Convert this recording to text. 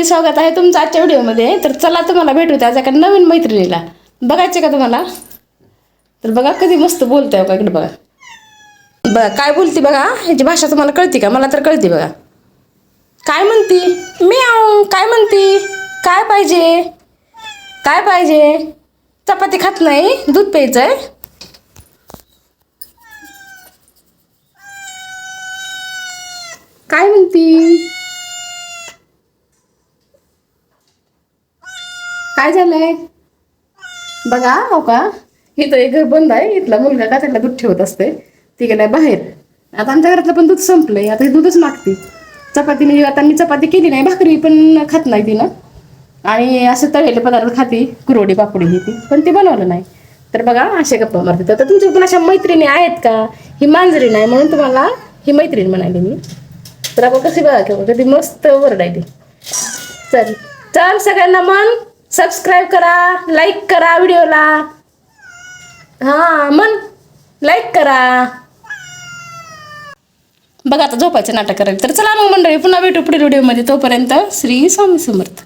मंडळी, स्वागत आहे तुमचं आजच्या व्हिडिओमध्ये. तर चला तुम्हाला भेटू त्या एका नवीन मैत्रिणीला. बघायचे का तुम्हाला? तर बघा कधी मस्त बोलतोय का, इकडे बघा. बघा काय बोलते बघा. ह्याची भाषा तुम्हाला कळते का? मला तर कळते बघा. काय म्हणती? म्याऊ. काय म्हणती? काय पाहिजे? काय पाहिजे? चपाती खात नाही, दूध प्यायचंय. काय म्हणती? काय झालंय बघा. हो का, इथं एक घर बंद आहे. इथला मुलगा का त्याला दूध ठेवत असते. ती गेलाय बाहेर. आता आमच्या घरातलं पण दूध संपलंय. आता हे दूधच मागते. चपाती म्हणजे आता मी चपाती केली नाही, भाकरी पण खात नाही तिनं. आणि असं तळलेले पदार्थ खाती, कुरवडी पापडी ही ती, पण ते बनवलं नाही. तर बघा असे गप्पा मारते. तर तुमच्या पण अशा मैत्रिणी आहेत का? ही मांजरी नाही म्हणून तुम्हाला ही मैत्रीण म्हणाली मी. तर आपण कशी बघा किंवा कधी मस्त वरडायली. चल चल सगळ्यांना मन सबस्क्राईब करा, लाईक करा व्हिडिओला. हां मन लाईक करा. बघा आता झोपायचं नाटक करायचं. तर चला मग मंडळी, पुन्हा भेटू पुढील व्हिडिओमध्ये. तोपर्यंत श्री स्वामी समर्थ.